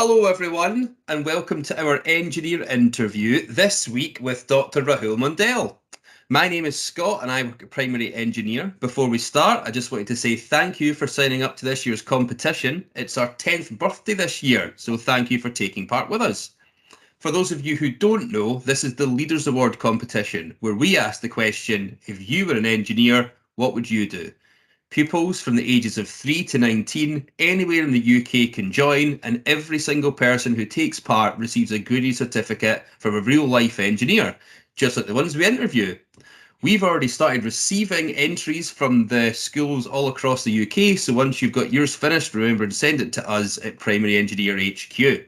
Hello everyone and welcome to our engineer interview this week with Dr Rahul Mandal. My name is Scott and I'm a primary engineer. Before we start, I just wanted to say thank you for signing up to this year's competition. It's our 10th birthday this year, so thank you for taking part with us. For those of you who don't know, this is the Leaders Award competition where we ask the question, if you were an engineer, what would you do? Pupils from the ages of 3 to 19 anywhere in the UK can join, and every single person who takes part receives a goodie certificate from a real life engineer, just like the ones we interview. We've already started receiving entries from the schools all across the UK, so once you've got yours finished, remember to send it to us at Primary Engineer HQ.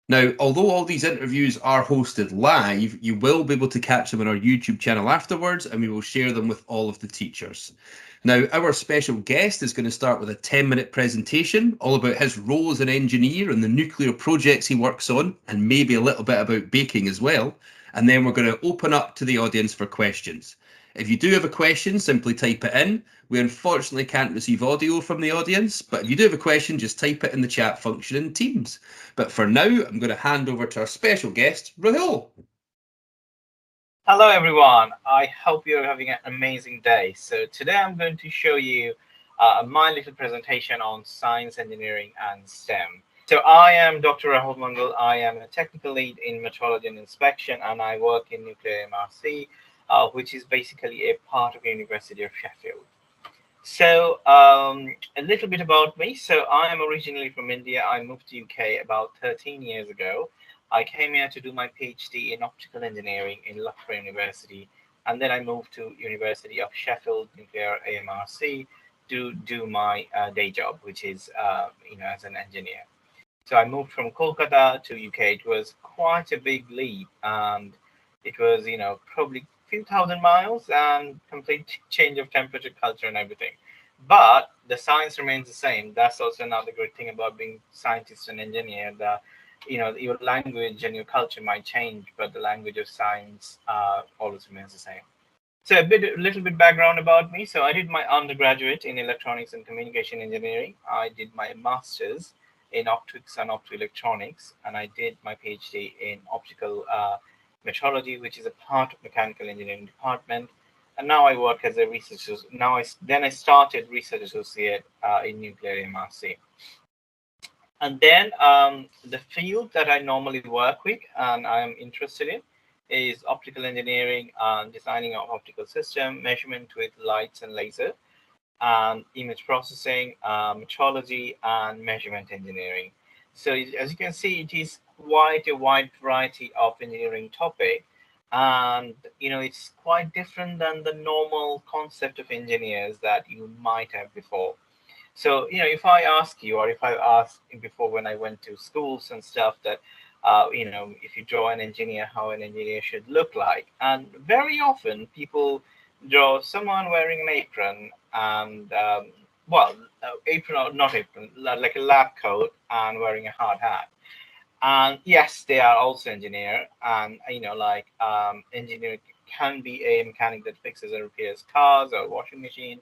Now, although all these interviews are hosted live, you will be able to catch them on our YouTube channel afterwards, and we will share them with all of the teachers. Now, our special guest is going to start with a 10-minute presentation all about his role as an engineer and the nuclear projects he works on, and maybe a little bit about baking as well. And then we're going to open up to the audience for questions. If you do have a question, simply type it in. We unfortunately can't receive audio from the audience, but if you do have a question, just type it in the chat function in Teams. But for now, I'm going to hand over to our special guest, Rahul. Hello everyone, I hope you're having an amazing day. So today I'm going to show you my little presentation on science, engineering and STEM. So I am Dr. Rahul Mandal. I am a technical lead in metrology and inspection, and I work in nuclear MRC, which is basically a part of University of Sheffield. So a little bit about me. So I am originally from India. I moved to UK about 13 years ago. I came here to do my PhD in optical engineering in Loughborough University, and then I moved to University of Sheffield Nuclear AMRC to do my day job, which is as an engineer. So I moved from Kolkata to UK. It was quite a big leap, and it was probably a few thousand miles and complete change of temperature, culture, and everything. But the science remains the same. That's also another good thing about being scientist and engineer. That your language and your culture might change, but the language of science always remains the same. So a little bit background about me. So I did my undergraduate in electronics and communication engineering. I did my master's in optics and optoelectronics, and I did my PhD in optical metrology, which is a part of mechanical engineering department. And now I work as a researcher. Then I started research associate in nuclear MRC. And then the field that I normally work with and I am interested in is optical engineering and designing of optical system, measurement with lights and laser, and image processing, metrology, and measurement engineering. So as you can see, it is quite a wide variety of engineering topic. And, it's quite different than the normal concept of engineers that you might have before. So, if I ask you, or if I asked before when I went to schools and stuff that, if you draw an engineer, how an engineer should look like. And very often people draw someone wearing an apron and, apron or not apron, like a lab coat and wearing a hard hat. And yes, they are also engineer. And, engineer can be a mechanic that fixes and repairs cars or washing machine.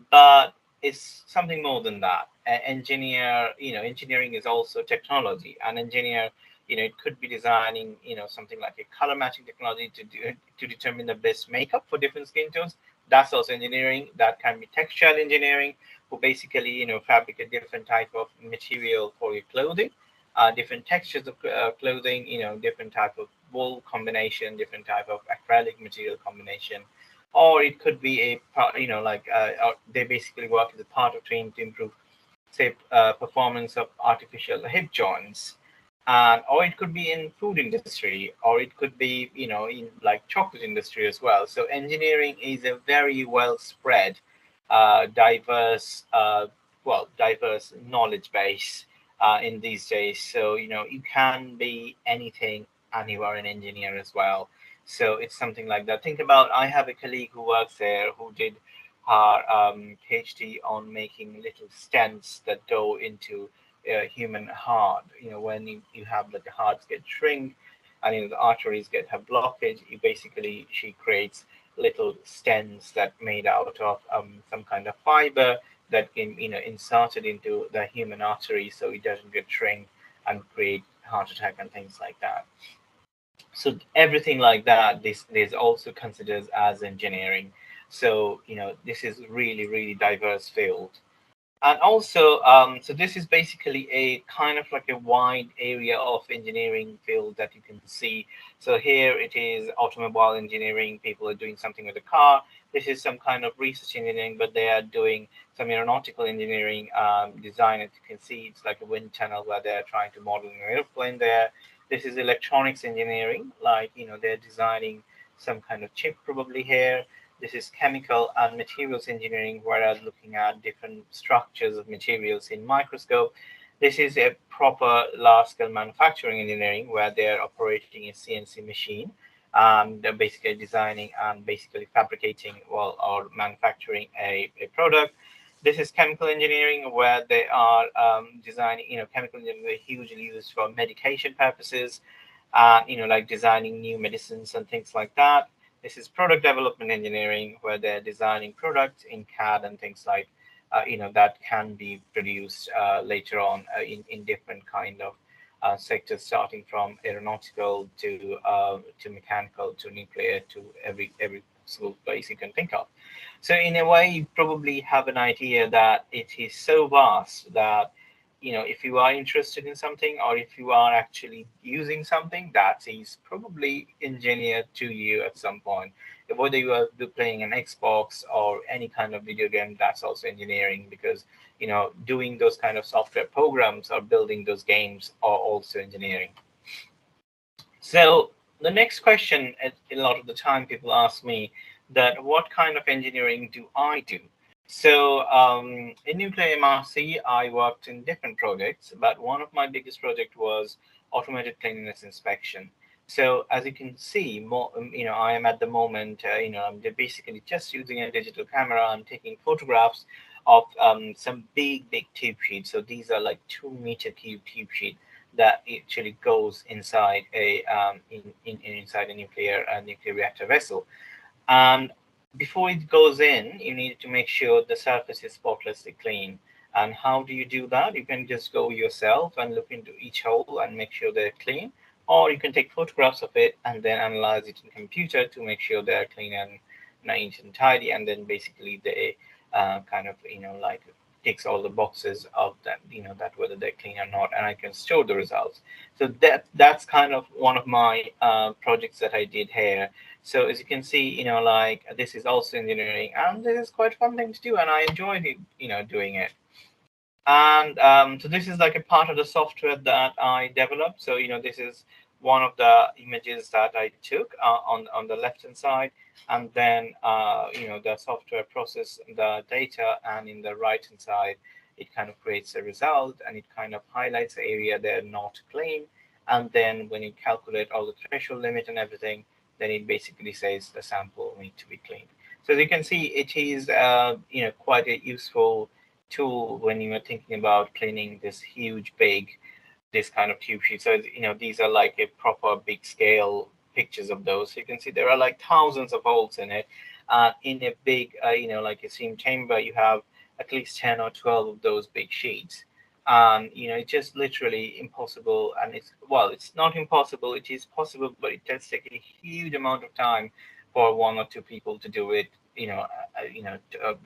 But it's something more than that. Engineering is also technology. An engineer, it could be designing, something like a color matching technology to determine the best makeup for different skin tones. That's also engineering. That can be textile engineering, who basically, fabricate different type of material for your clothing, different textures of clothing, different type of wool combination, different type of acrylic material combination. Or it could be they basically work as a part of training to improve, say, performance of artificial hip joints, and or it could be in food industry, or it could be in like chocolate industry as well. So engineering is a very well spread, diverse knowledge base in these days. So you can be anything, anywhere an engineer as well. So it's something like that. Think about, I have a colleague who works there who did her PhD on making little stents that go into a human heart. When you have like the hearts get shrink and the arteries have blockage, she creates little stents that made out of some kind of fiber that can inserted into the human artery so it doesn't get shrink and create heart attack and things like that. So everything like that, this also considers as engineering. So this is really diverse field. And also, so this is basically a kind of like a wide area of engineering field that you can see. So here it is automobile engineering. People are doing something with the car. This is some kind of research engineering, but they are doing some aeronautical engineering design. As you can see, it's like a wind tunnel where they're trying to model an airplane there. This is electronics engineering, like they're designing some kind of chip probably here. This is chemical and materials engineering, whereas looking at different structures of materials in microscope. This is a proper large-scale manufacturing engineering, where they're operating a CNC machine and they're basically designing and basically fabricating, well, or manufacturing a product. This is chemical engineering, where they are designing, chemical engineering is hugely used for medication purposes, and like designing new medicines and things like that. This is product development engineering, where they're designing products in CAD and things like that can be produced later on in different kind of sectors, starting from aeronautical to mechanical to nuclear to every possible place you can think of. So in a way, you probably have an idea that it is so vast that if you are interested in something, or if you are actually using something, that is probably engineered to you at some point. Whether you are playing an Xbox or any kind of video game, that's also engineering, because doing those kind of software programs or building those games are also engineering. So the next question, a lot of the time people ask me that what kind of engineering do I do? So in nuclear MRC, I worked in different projects, but one of my biggest project was automated cleanliness inspection. So as you can see, I am at the moment, I'm basically just using a digital camera. I'm taking photographs of some big tube sheets. So these are like 2 meter tube sheet that actually goes inside inside a nuclear reactor vessel. And before it goes in, you need to make sure the surface is spotlessly clean. And how do you do that? You can just go yourself and look into each hole and make sure they're clean, or you can take photographs of it and then analyze it in computer to make sure they're clean and nice and tidy, and then basically they kind of like ticks all the boxes of that, that whether they're clean or not, and I can store the results. So that's kind of one of my projects that I did here. So as you can see, like this is also engineering, and this is quite fun thing to do, and I enjoyed it, doing it. And so this is like a part of the software that I developed. So this is one of the images that I took on the left hand side, and then the software process the data, and in the right hand side it kind of creates a result, and it kind of highlights the area they're not clean, and then when you calculate all the threshold limit and everything, then it basically says the sample need to be cleaned. So as you can see, it is quite a useful tool when you are thinking about cleaning this huge big this kind of tube sheet. So these are like a proper big scale pictures of those. So you can see there are like thousands of holes in it. In a big like a steam chamber, you have at least 10 or 12 of those big sheets. And it's just literally impossible. And it's not impossible, it is possible, but it does take a huge amount of time for one or two people to do it,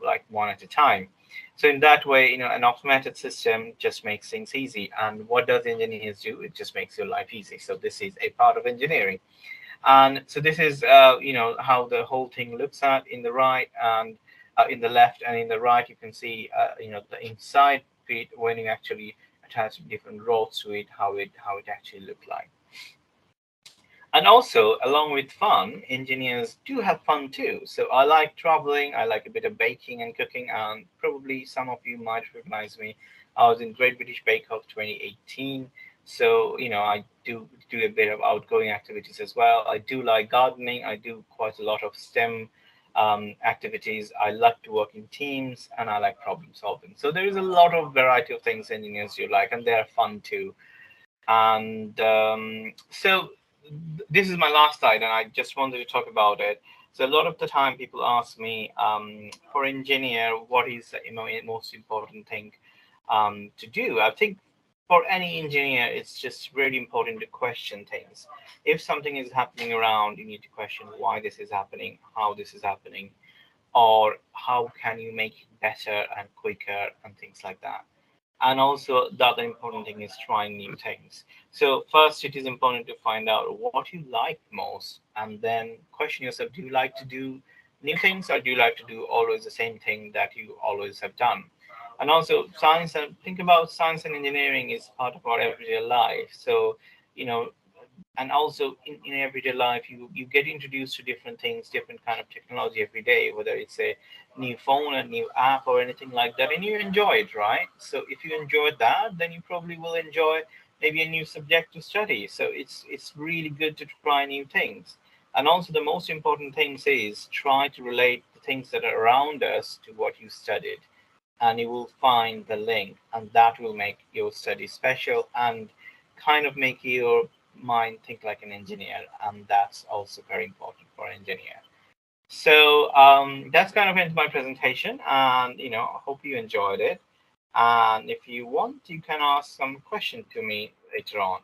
like one at a time. So in that way, an automated system just makes things easy. And what does engineers do? It just makes your life easy. So this is a part of engineering. And so this is, how the whole thing looks at in the right, and in the left and in the right, you can see, the inside it when you actually attach different rods to it, how it actually looked like. And also, along with fun, engineers do have fun too. So I like traveling, I like a bit of baking and cooking, and probably some of you might recognize me. I was in Great British Bake Off 2018. So, I do a bit of outgoing activities as well. I do like gardening. I do quite a lot of STEM activities. I like to work in teams, and I like problem solving. So there is a lot of variety of things engineers do like, and they're fun too. And so this is my last slide, and I just wanted to talk about it. So a lot of the time people ask me, for engineer, what is the most important thing to do? I think for any engineer, it's just really important to question things. If something is happening around, you need to question why this is happening, how this is happening, or how can you make it better and quicker and things like that. And also the other important thing is trying new things. So first it is important to find out what you like most, and then question yourself, do you like to do new things, or do you like to do always the same thing that you always have done? And also science, and think about science and engineering is part of our everyday life. So you know, and also in everyday life, you get introduced to different things, different kind of technology every day, whether it's a new phone, a new app, or anything like that, and you enjoy it, right? So if you enjoy that, then you probably will enjoy maybe a new subject to study. So it's really good to try new things. And also the most important thing is try to relate the things that are around us to what you studied, and you will find the link, and that will make your study special and kind of make your mind think like an engineer, and that's also very important for an engineer. So that's kind of into my presentation, and I hope you enjoyed it. And if you want, you can ask some question to me later on.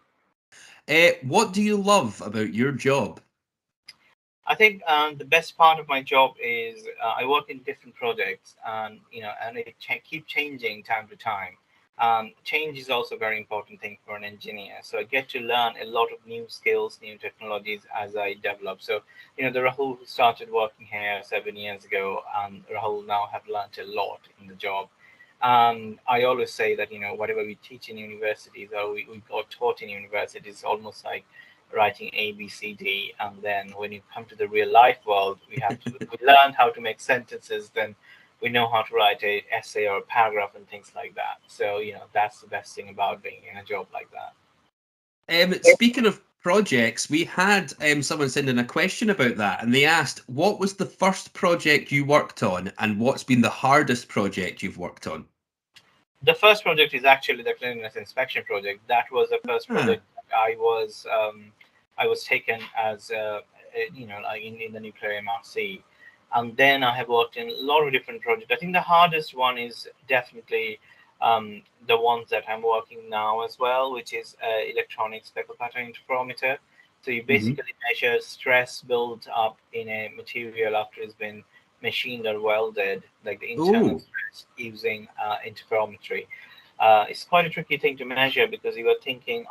What do you love about your job? I think the best part of my job is I work in different projects, and and it keep changing time to time. Change is also a very important thing for an engineer. So I get to learn a lot of new skills, new technologies as I develop. So the Rahul who started working here 7 years ago, and Rahul now have learned a lot in the job. I always say that whatever we teach in universities, or we got taught in universities, almost like writing A, B, C, D, and then when you come to the real life world, we learn how to make sentences, then we know how to write a essay or a paragraph and things like that. So that's the best thing about being in a job like that. Speaking of projects, we had someone send in a question about that, and they asked, what was the first project you worked on, and what's been the hardest project you've worked on? The first project is actually the cleanliness inspection project. That was the first Ah, project I was taken as like in the nuclear MRC, and then I have worked in a lot of different projects. I think the hardest one is definitely the ones that I'm working now as well, which is electronic speckle pattern interferometer. So you mhm. basically measure stress built up in a material after it's been machined or welded, like the internal Oh, stress using interferometry. It's quite a tricky thing to measure because you are thinking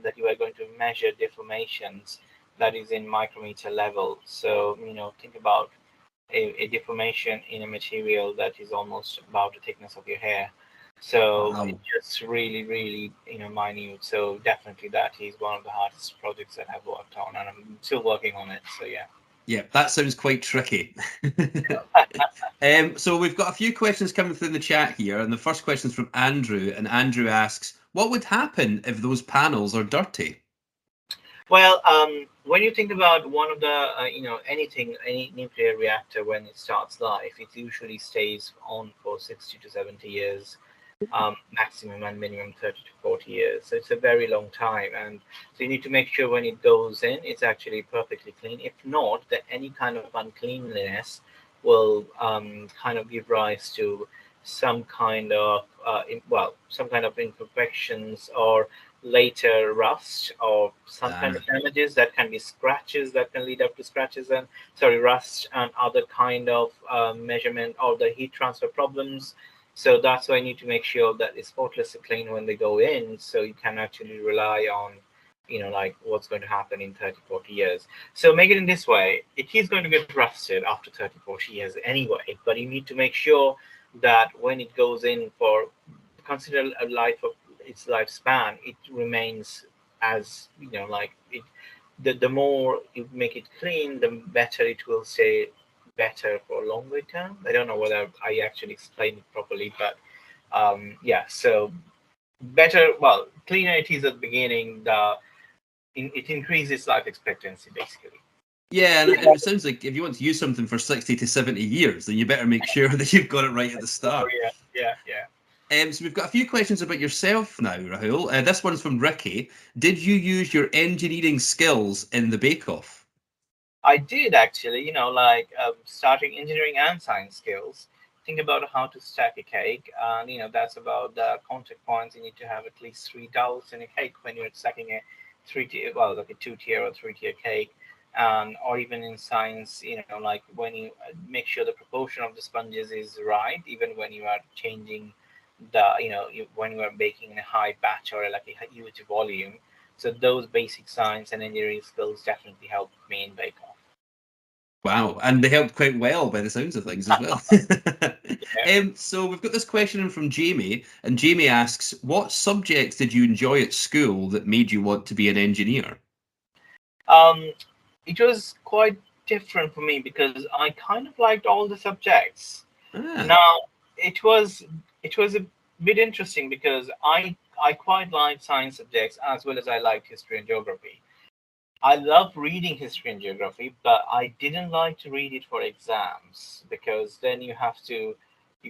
that you are going to measure deformations that is in micrometer level. So think about a deformation in a material that is almost about the thickness of your hair. So it's wow. just really, really, minute. So definitely that is one of the hardest projects that I've worked on, and I'm still working on it. So yeah. Yeah, that sounds quite tricky. So we've got a few questions coming through in the chat here, and the first question is from Andrew, and Andrew asks, what would happen if those panels are dirty? Well, when you think about one of the, anything, any nuclear reactor, when it starts life, it usually stays on for 60 to 70 years, maximum, and minimum 30 to 40 years. So it's a very long time. And so you need to make sure when it goes in, it's actually perfectly clean. If not, that any kind of uncleanliness will kind of give rise to some kind of, some kind of imperfections, or later rust, or some kind Ah, of damages that can be scratches, that can lead up to scratches, and sorry, rust and other kind of measurement, or the heat transfer problems. So that's why you need to make sure that it's spotless and clean when they go in, so you can actually rely on like what's going to happen in 30, 40 years. So make it in this way: it is going to get rusted after 30, 40 years anyway, but you need to make sure that when it goes in for consider a life of its lifespan, it remains as like it. The more you make it clean, the better it will stay better for longer term. I don't know whether I actually explained it properly, but yeah. So better, well, cleaner it is at the beginning, it increases life expectancy basically. yeah, and it sounds like if you want to use something for 60 to 70 years, then you better make sure that you've got it right at the Oh start. yeah, yeah, yeah. So we've got a few questions about yourself now, Rahul. This one's from Ricky. Did you use your engineering skills in the bake-off? I did actually, like starting engineering and science skills. think about how to stack a cake, and that's about the contact points. You need to have at least three dowels in a cake when you're stacking a like a two-tier or three-tier cake. Or even in science, like when you make sure the proportion of the sponges is right, even when you are changing when you are baking in a high batch or like a huge volume. So those basic science and engineering skills definitely helped me in Bake Off. Wow, and they helped quite well by the sounds of things as well. Yeah. So we've got this question in from Jamie, and Jamie asks, what subjects did you enjoy at school that made you want to be an engineer? Um, it was quite different for me because I kind of liked all the subjects. Ah, Now, it was it was a bit interesting because I quite liked science subjects as well as I liked history and geography. I love reading history and geography, but I didn't like to read it for exams because then you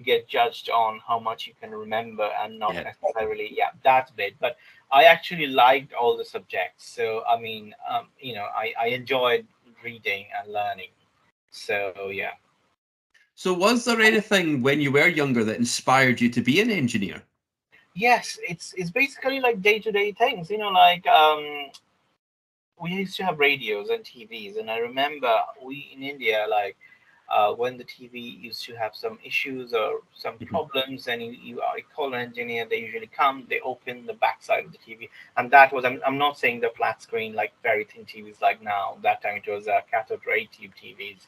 get judged on how much you can remember and not yeah. necessarily, yeah, that bit. But I actually liked all the subjects. So I mean, I enjoyed reading and learning. So yeah. So was there anything when you were younger that inspired you to be an engineer? Yes, it's basically like day-to-day things, like we used to have radios and TVs, and I remember we in India, like when the TV used to have some issues or some Mhm. problems, and you call an engineer, they usually come, they open the backside of the TV, and that was I'm not saying the flat screen like very thin TVs like now. That time it was cathode ray tube TVs.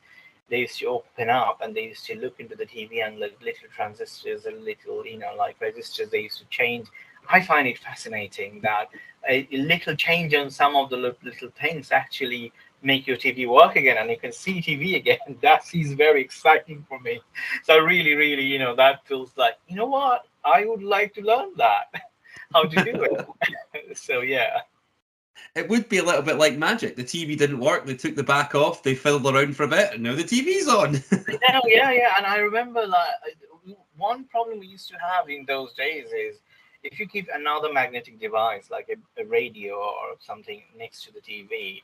They used to open up and they used to look into the TV and little transistors and little like resistors they used to change. I find it fascinating that a little change on some of the little things actually make your TV work again and you can see TV again. That is very exciting for me. So really, really, that feels like, what? I would like to learn that, how to do it. So yeah. It would be a little bit like magic. The TV didn't work, they took the back off, they fiddled around for a bit, and now the TV's on. No, yeah, yeah. And I remember like one problem we used to have in those days is if you keep another magnetic device like a radio or something next to the TV,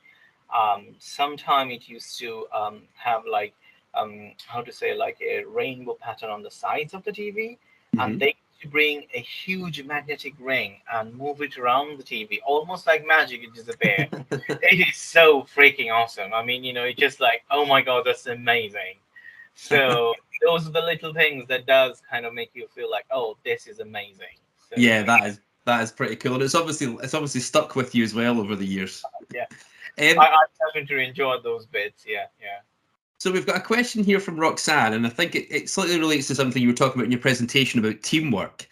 sometime it used to have like how to say like a rainbow pattern on the sides of the TV, and Mhm. they used to bring a huge magnetic ring and move it around the TV, almost like magic. It disappear. It is so freaking awesome. I mean, it's just like, oh my god, that's amazing. So those are the little things that does kind of make you feel like, oh, this is amazing. So Yeah, yeah, that is pretty cool, and it's obviously stuck with you as well over the years. yeah. Um, I definitely enjoy those bits. Yeah, yeah. so we've got a question here from Roxanne, and I think it slightly relates to something you were talking about in your presentation about teamwork.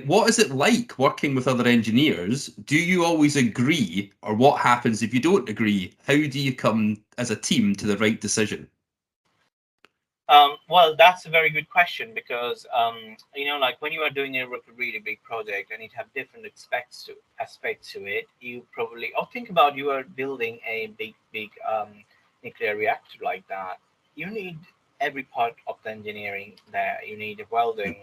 What is it like working with other engineers? Do you always agree, or what happens if you don't agree? How do you come as a team to the right decision? Well, that's a very good question because like when you are doing a really big project and it have different aspects to it, you probably or think about you are building a big nuclear reactor like that. You need every part of the engineering there. You need welder,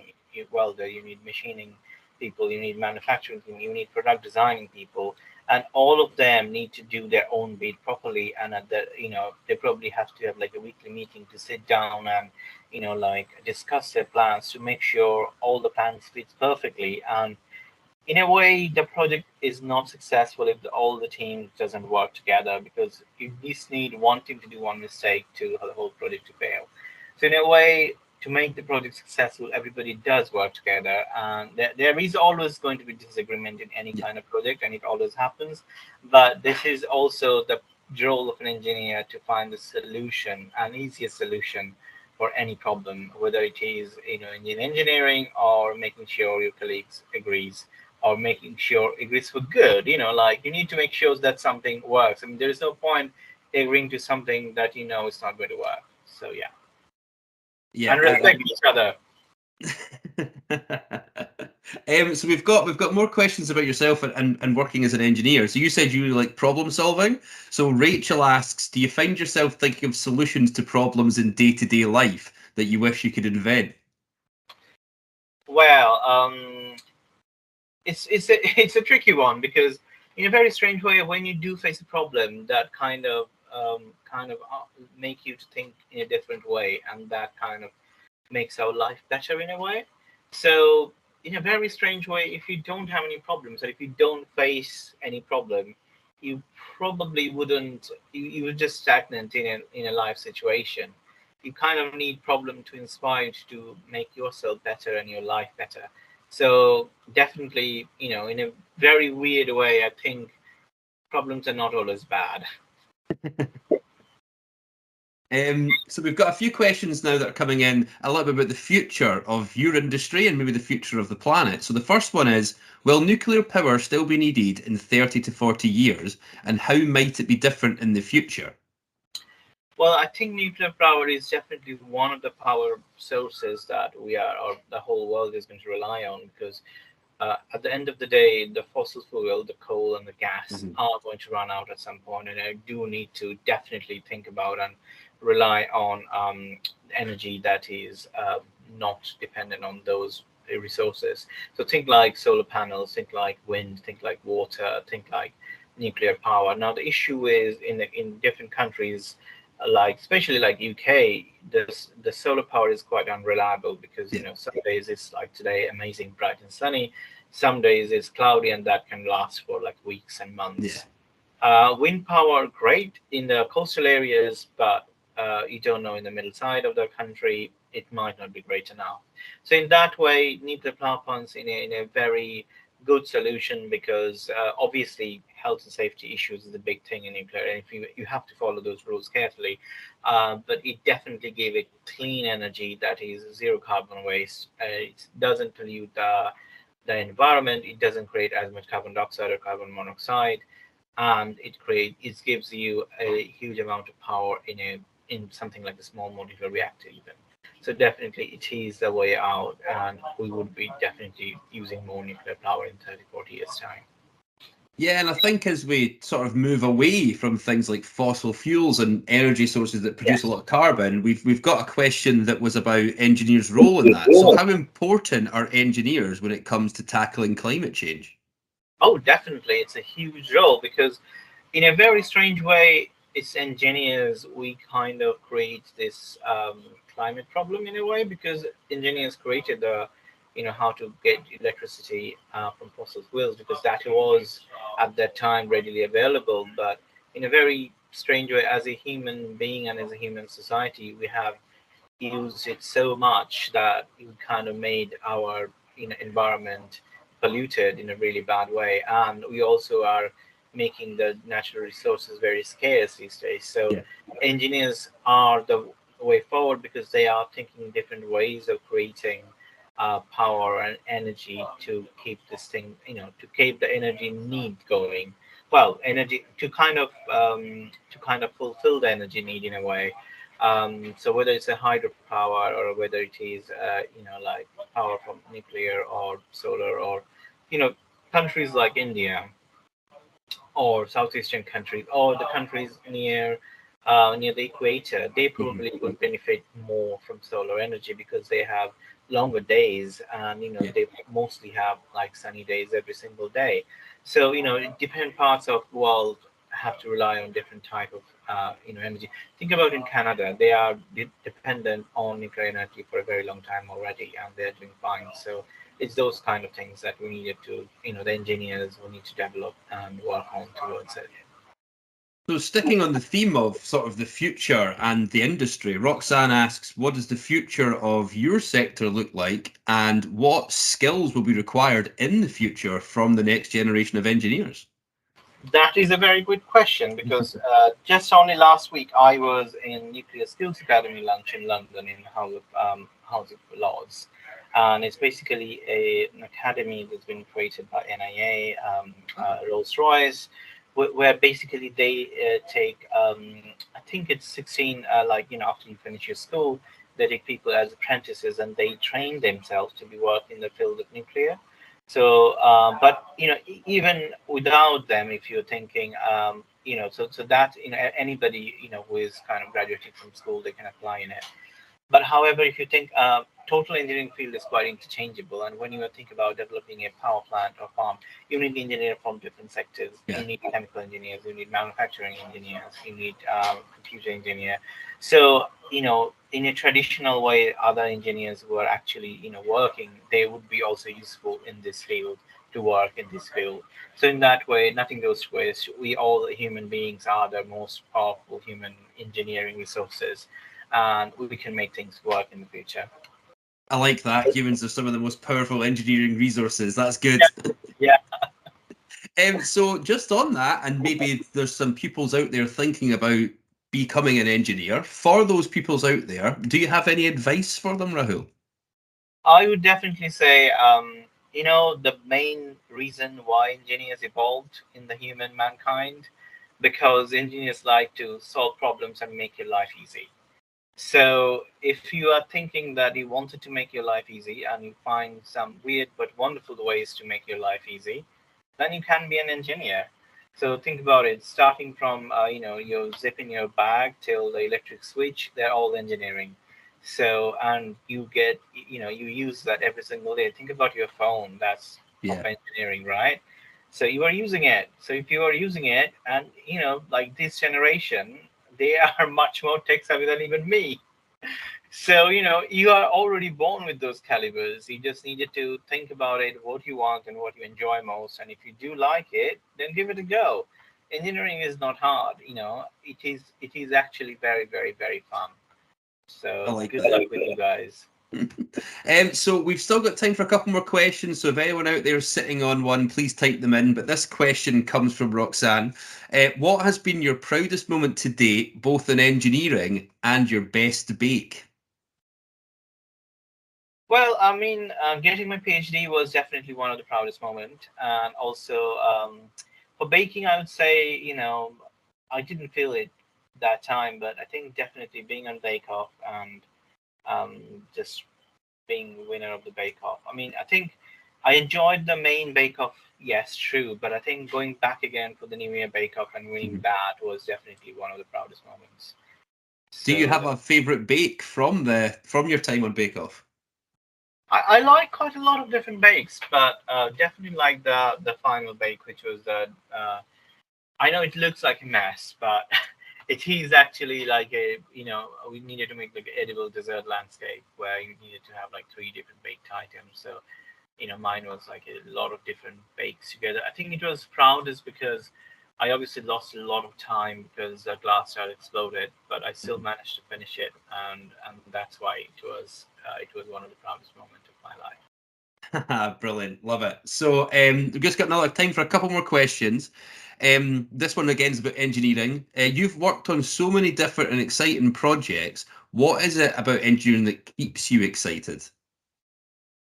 you need machining people, you need manufacturing people, you need product designing people, and all of them need to do their own bit properly. And at the they probably have to have like a weekly meeting to sit down and like discuss their plans to make sure all the plans fits perfectly. And in a way the project is not successful if all the team doesn't work together, because you just need one team to do one mistake to the whole project to fail. So in a way, to make the project successful, everybody does work together, and there is always going to be disagreement in any Yeah, kind of project, and it always happens. But this is also the role of an engineer to find the solution, an easiest solution for any problem, whether it is in engineering or making sure your colleagues agrees or making sure agrees for good. Like you need to make sure that something works. I mean, there is no point agreeing to something that is not going to work. So yeah, yeah. and respect each other. So we've got more questions about yourself and working as an engineer. So you said you like problem solving. So Rachel asks, do you find yourself thinking of solutions to problems in day-to-day life that you wish you could invent? Well, it's a tricky one because in a very strange way, when you do face a problem, that kind of make you to think in a different way, and that kind of makes our life better in a way. So in a very strange way, if you don't have any problems, or if you don't face any problem, you probably wouldn't. You would just stagnant in a life situation. You kind of need problem to inspire you to make yourself better and your life better. So definitely, in a very weird way, I think problems are not always bad. So we've got a few questions now that are coming in a little bit about the future of your industry and maybe the future of the planet. So the first one is, will nuclear power still be needed in 30 to 40 years, and how might it be different in the future? Well, I think nuclear power is definitely one of the power sources that we are, or the whole world is going to rely on, because at the end of the day, the fossil fuel, the coal and the gas are going to run out at some point, and I do need to definitely think about and rely on energy that is not dependent on those resources. So think like solar panels, think like wind, think like water, think like nuclear power. Now the issue is in different countries, like especially like UK, the solar power is quite unreliable, because some days it's like today amazing bright and sunny, some days it's cloudy, and that can last for like weeks and months. Wind power great in the coastal areas, but you don't know, in the middle side of the country it might not be great enough. So in that way, nuclear power plants in a very good solution, because obviously health and safety issues is a big thing in nuclear, and if you have to follow those rules carefully. But it definitely gave it clean energy that is zero carbon waste. It doesn't pollute the environment. It doesn't create as much carbon dioxide or carbon monoxide, and it gives you a huge amount of power in something like a small modular reactor even. So definitely it is the way out, and we would be definitely using more nuclear power in 30, 40 years time. Yeah, and I think as we sort of move away from things like fossil fuels and energy sources that produce a lot of carbon, we've got a question that was about engineers' role in that. So how important are engineers when it comes to tackling climate change? Oh, definitely, it's a huge role, because in a very strange way, it's engineers, we kind of create this climate problem in a way, because engineers created the how to get electricity from fossil fuels, because that was at that time readily available. But in a very strange way, as a human being and as a human society, we have used it so much that it kind of made our environment polluted in a really bad way, and we also are making the natural resources very scarce these days. So engineers are the way forward, because they are thinking different ways of creating power and energy to keep this thing, to keep the energy need going. Well, energy to kind of fulfill the energy need in a way. So whether it's a hydropower, or whether it is like power from nuclear or solar, or you know countries like India or southeastern countries, or the countries near the equator, they probably would benefit more from solar energy, because they have longer days, and they mostly have like sunny days every single day. So different parts of the world have to rely on different type of energy. Think about in Canada, they are dependent on nuclear energy for a very long time already, and they're doing fine. So it's those kind of things that we needed to, the engineers will need to develop and work on towards it. So sticking on the theme of sort of the future and the industry, Roxanne asks, what does the future of your sector look like, and what skills will be required in the future from the next generation of engineers? That is a very good question, because just only last week I was in Nuclear Skills Academy lunch in London in House of Lords, and it's basically an academy that's been created by NIA, Rolls-Royce, where basically they take I think it's 16 after you finish your school, they take people as apprentices, and they train themselves to be working in the field of nuclear. So, but even without them, if you're thinking, so that anybody who is kind of graduating from school, they can apply in it. But however, if you think total engineering field is quite interchangeable, and when you think about developing a power plant or farm, you need engineers from different sectors. You need chemical engineers, you need manufacturing engineers, you need computer engineer. So in a traditional way, other engineers who are actually working, they would be also useful in this field, to work in this field. So in that way, nothing goes to waste. We all human beings are the most powerful human engineering resources, and we can make things work in the future. I like that. Humans are some of the most powerful engineering resources. That's good. Yeah. So just on that, and maybe there's some pupils out there thinking about becoming an engineer. For those pupils out there, do you have any advice for them, Rahul? I would definitely say, the main reason why engineers evolved in the human mankind, because engineers like to solve problems and make your life easy. So if you are thinking that you wanted to make your life easy and you find some weird but wonderful ways to make your life easy, then you can be an engineer. So think about it, starting from your zip in your bag till the electric switch, they're all engineering. So and you get you use that every single day. Think about your phone, that's of Yeah. engineering, right? So you are using it. So if you are using it, and like this generation, they are much more tech savvy than even me. So, you are already born with those calibers. You just needed to think about it, what you want and what you enjoy most. And if you do like it, then give it a go. Engineering is not hard, it is actually very, very, very fun. I So like good that. luck with you guys. So we've still got time for a couple more questions. So if anyone out there is sitting on one, please type them in. But this question comes from Roxanne. What has been your proudest moment to date, both in engineering and your best bake? Well, I mean, getting my PhD was definitely one of the proudest moments. And also, for baking, I would say, I didn't feel it that time, but I think definitely being on Bake Off and um, just being winner of the Bake Off. I mean, I think I enjoyed the main Bake Off, yes, true, but I think going back again for the New Year Bake Off and winning Mhm. that was definitely one of the proudest moments. Do you So have a favourite bake from your time on Bake Off? I like quite a lot of different bakes, but definitely like the final bake, which was the. I know it looks like a mess, but it is actually like we needed to make like an edible dessert landscape where you needed to have like three different baked items. So mine was like a lot of different bakes together. I think it was Proudest because I obviously lost a lot of time because the glass jar exploded, but I still managed to finish it, and that's why it was one of the proudest moments of my life. Brilliant, love it. So we've just got another time for a couple more questions. This one again is about engineering. You've worked on so many different and exciting projects. What is it about engineering that keeps you excited?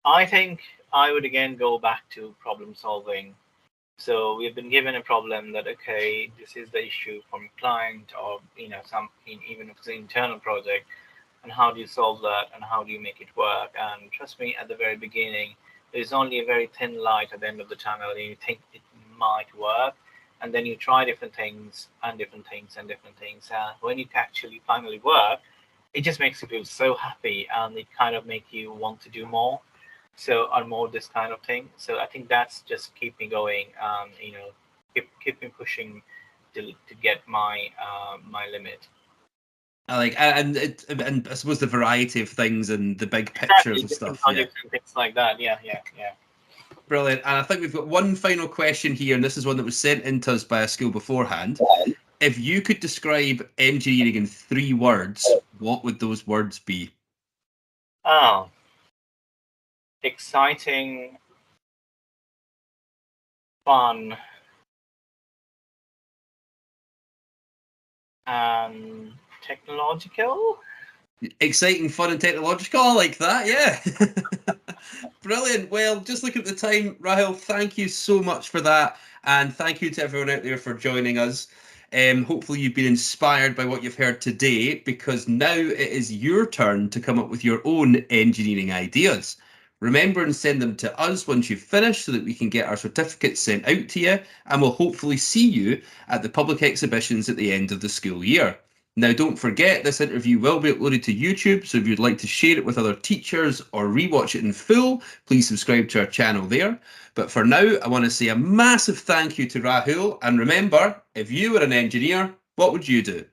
I think I would again go back to problem solving. So we've been given a problem that okay, this is the issue from a client or even if it's an internal project, and how do you solve that and how do you make it work? And trust me, at the very beginning, there's only a very thin light at the end of the tunnel, and you think it might work, and then you try different things and different things and different things. And when it actually finally work, it just makes you feel so happy, and it kind of make you want to do more. So or more this kind of thing. So I think that's just keep me going. Keep me pushing to get my limit. I like and I suppose the variety of things and the big pictures Exactly, of different stuff. Yeah, projects and things like that. Yeah, yeah, yeah. brilliant. And I think we've got one final question here, and this is one that was sent in to us by a school beforehand. If you could describe engineering in 3 words, what would those words be? Oh, exciting, fun, and technological. Exciting, fun, and technological. I like that. Yeah. Brilliant. Well, just look at the time, Rahul. Thank you so much for that. And thank you to everyone out there for joining us. Hopefully, you've been inspired by what you've heard today because now it is your turn to come up with your own engineering ideas. Remember and send them to us once you've finished so that we can get our certificates sent out to you. And we'll hopefully see you at the public exhibitions at the end of the school year. Now, don't forget, this interview will be uploaded to YouTube, so if you'd like to share it with other teachers or rewatch it in full, please subscribe to our channel there. But for now, I want to say a massive thank you to Rahul, and remember, if you were an engineer, what would you do?